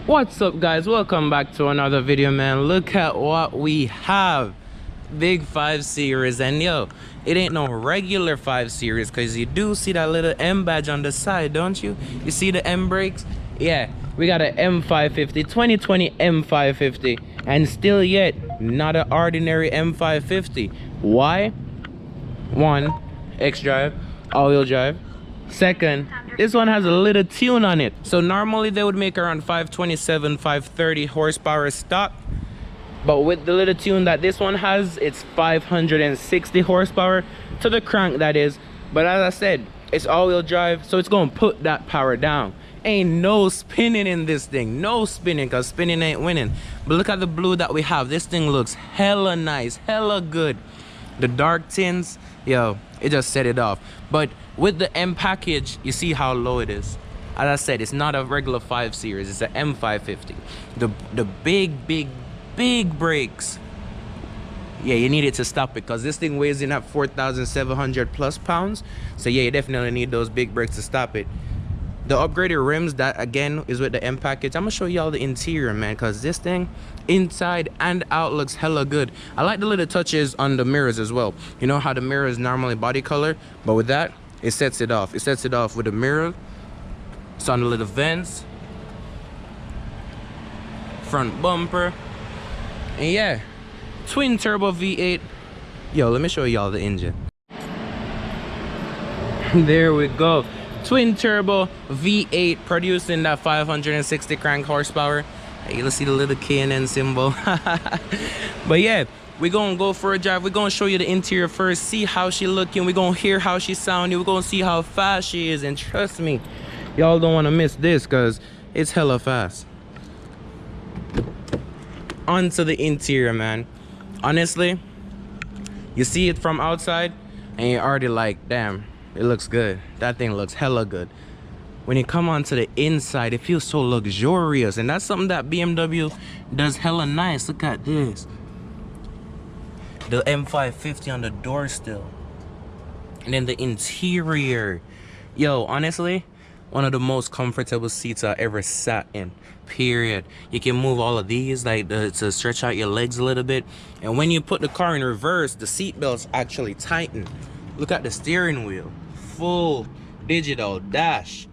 What's up, guys? Welcome back to another video, man. Look at what we have. Big 5 Series, and yo, it ain't no regular 5 Series, because you do see that little M badge on the side, don't you? You see the M brakes? Yeah, we got an M550, 2020 M550, and still yet not an ordinary M550. Why? One, X-drive, all-wheel drive. Second, this one has a little tune on it. So normally they would make around 527, 530 horsepower stock, but with the little tune that this one has, it's 560 horsepower to the crank, that is. But as I said, it's all-wheel drive, so it's gonna put that power down. Ain't no spinning in this thing, no spinning, because spinning ain't winning. But look at the blue that we have. This thing looks hella nice, hella good. The dark tints, yo, it just set it off. But with the M package, you see how low it is. As I said, it's not a regular 5 Series, it's an M550. The big brakes, yeah, you need it to stop it, because this thing weighs in at 4,700 plus pounds. So yeah, you definitely need those big brakes to stop it. The upgraded rims, that again is with the M package. I'm gonna show y'all the interior, man, because this thing inside and out looks hella good. I like the little touches on the mirrors as well. You know how the mirror is normally body color, but with that, it sets it off. It sets it off with the mirror. It's on the little vents, front bumper, and yeah, twin turbo V8. Yo, let me show y'all the engine. There we go. Twin turbo V8 producing that 560 crank horsepower. Hey, let's see the little K&N symbol. But yeah, we're gonna go for a drive. We're gonna show you the interior first, see how she looking. We're gonna hear how she sounding. We're gonna see how fast she is, and trust me, y'all don't want to miss this, because it's hella fast. Onto the interior, man. Honestly, you see it from outside and you're already like, damn, it looks good. That thing looks hella good. When you come onto the inside, it feels so luxurious, and that's something that BMW does hella nice. Look at this. The M550 on the door still. And then the interior. Yo, honestly, one of the most comfortable seats I ever sat in, period. You can move all of these like to stretch out your legs a little bit. And when you put the car in reverse, the seat belts actually tighten. Look at the steering wheel. Full digital dash.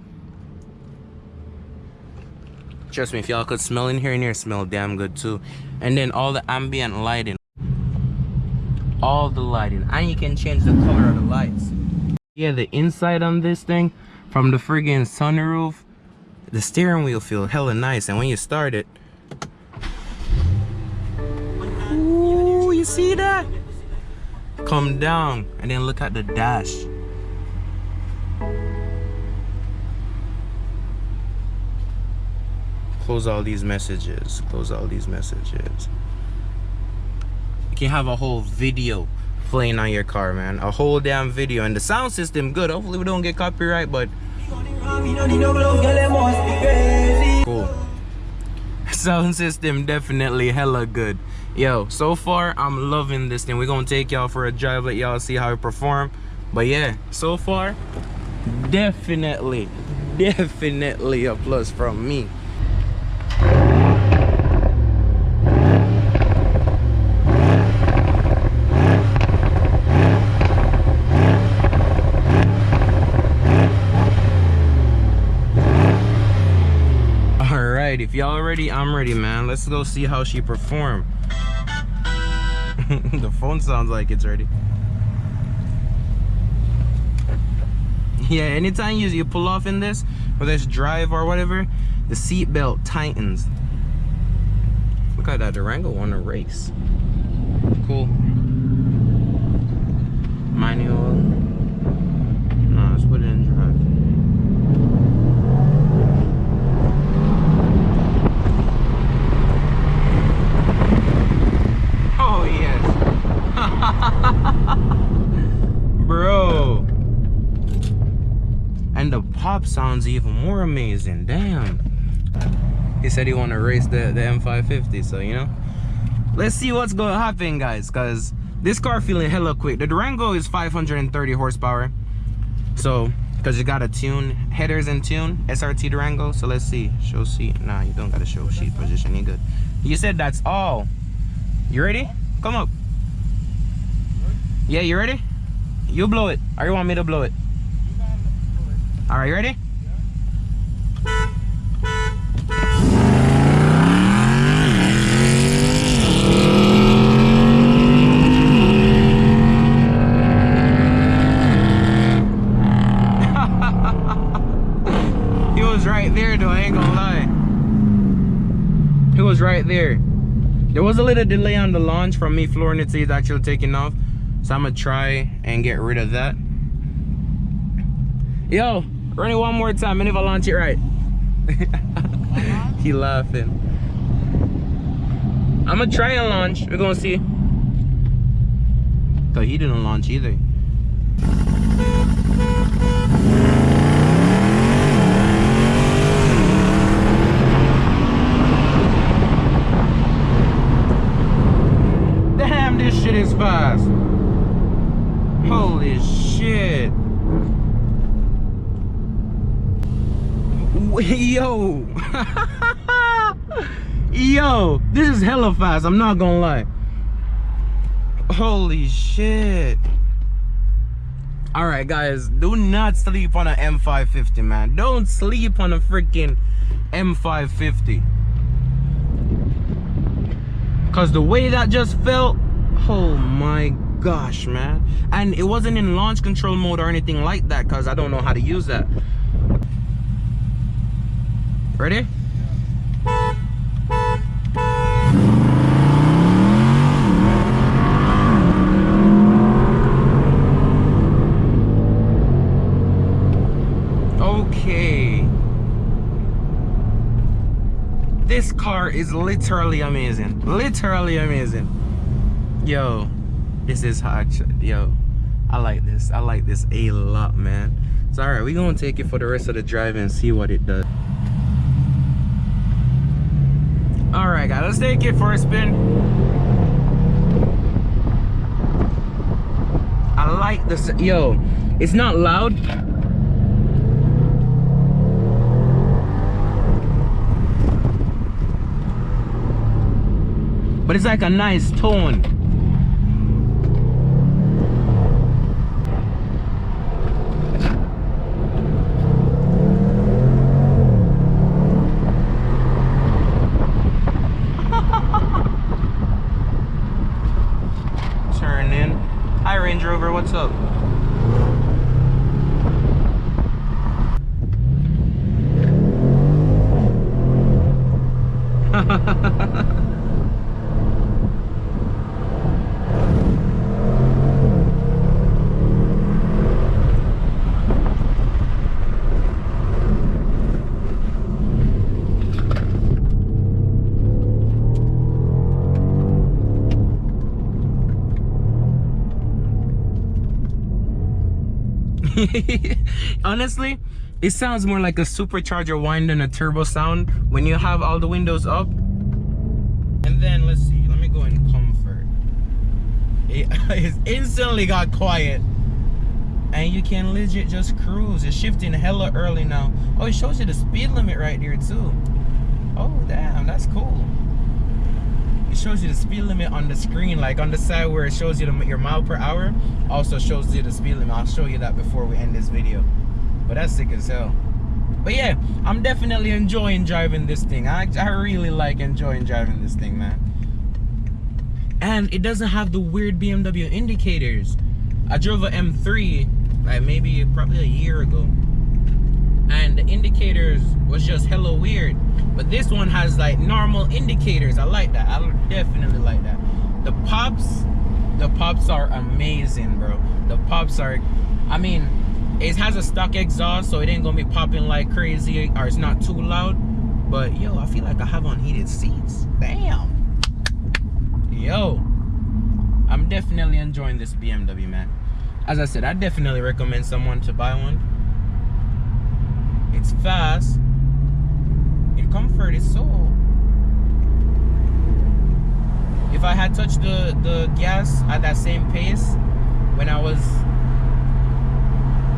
Trust me, if y'all could smell in here, smell damn good too. And then all the ambient lighting. All the lighting. And you can change the color of the lights. Yeah, the inside on this thing, from the friggin' sunroof, the steering wheel feels hella nice. And when you start it, ooh, you see that? Come down and then look at the dash. Close all these messages. Close all these messages. You can have a whole video playing on your car, man. A whole damn video. And the sound system good. Hopefully we don't get copyright, but cool. Sound system definitely hella good. Yo, so far I'm loving this thing. We're gonna take y'all for a drive, let y'all see how it perform. But yeah, so far definitely a plus from me. Alright, if y'all ready, I'm ready, man. Let's go see how she perform. The phone sounds like it's ready. Yeah, anytime you pull off in this, whether it's drive or whatever, the seat belt tightens. Look at that Durango on a race. Cool. Manual. No, let's put it in drive. Oh yes. Bro. And the pop sounds even more amazing. Damn. He said he want to race the M550, so you know, let's see what's going to happen, guys, because this car feeling hella quick. The Durango is 530 horsepower, so because you gotta tune headers and tune SRT Durango. So let's see. Show seat. Nah, you don't gotta show seat position. You good. You said that's all. You ready? Come up. Yeah, you ready? You blow it. Or you want me to blow it? All right, you ready? He was right there though, I ain't gonna lie. He was right there. There was a little delay on the launch from me flooring it to it's actually taking off. So I'm gonna try and get rid of that. Yo, run it one more time and if I launch it right. He laughing. I'm gonna try and launch. We're gonna see. Cause he didn't launch either. Damn, this shit is fast. Holy shit. Yo. Yo, this is hella fast, I'm not gonna lie. Holy shit. All right, guys, do not sleep on an M550, man. Don't sleep on a freaking M550. Cause the way that just felt, oh my gosh, man. And it wasn't in launch control mode or anything like that, cause I don't know how to use that. Ready? Okay. This car is literally amazing. Literally amazing. Yo, this is hot. Yo, I like this. I like this a lot, man. So, all right, we're gonna take it for the rest of the drive and see what it does. All right, guys, let's take it for a spin. I like this. Yo, it's not loud. But it's like a nice tone. Turn in. Hi, Range Rover, what's up? Honestly, it sounds more like a supercharger whine than a turbo sound when you have all the windows up. And then let's see, let me go in comfort. It instantly got quiet and you can legit just cruise. It's shifting hella early now. Oh, it shows you the speed limit right here too. Oh damn, that's cool. It shows you the speed limit on the screen, like on the side where it shows you your mile per hour, also shows you the speed limit. I'll show you that before we end this video. But that's sick as hell. But yeah, I'm definitely enjoying driving this thing. I really like enjoying driving this thing, man. And it doesn't have the weird BMW indicators. I drove a M3 like probably a year ago, and the indicators was just hella weird. But this one has like normal indicators. I like that. I definitely like that. The pops are amazing, bro. The pops are, I mean, it has a stock exhaust, so it ain't gonna be popping like crazy, or it's not too loud. But yo, I feel like I have on heated seats. Damn. Yo, I'm definitely enjoying this BMW, man. As I said, I definitely recommend someone to buy one. It's fast. In comfort, it's so. If I had touched the gas at that same pace when I was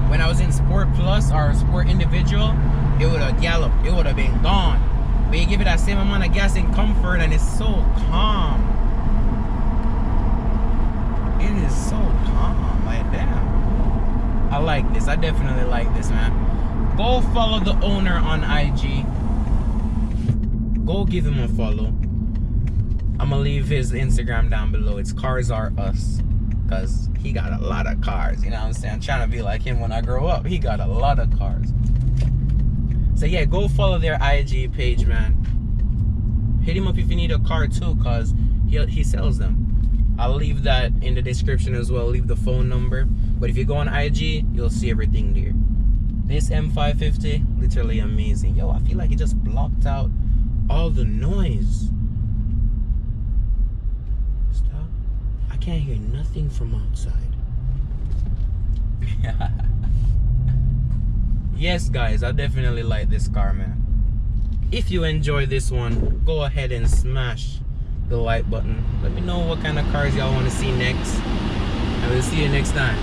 when I was in Sport Plus or Sport Individual, it would have galloped. It would have been gone. But you give it that same amount of gas and comfort, and it's so calm. It is so calm. Like, damn. I like this. I definitely like this, man. Go follow the owner on IG. Go give him a follow. I'm gonna leave his Instagram down below. It's Cars Are Us. Because he got a lot of cars. You know what I'm saying? I'm trying to be like him when I grow up. He got a lot of cars. So yeah, go follow their IG page, man. Hit him up if you need a car too, because he sells them. I'll leave that in the description as well. Leave the phone number. But if you go on IG, you'll see everything there. This M550, literally amazing. Yo, I feel like it just blocked out all the noise. Stop. I can't hear nothing from outside. Yes, guys, I definitely like this car, man. If you enjoy this one, go ahead and smash the like button. Let me know what kind of cars y'all want to see next, and we'll see you next time.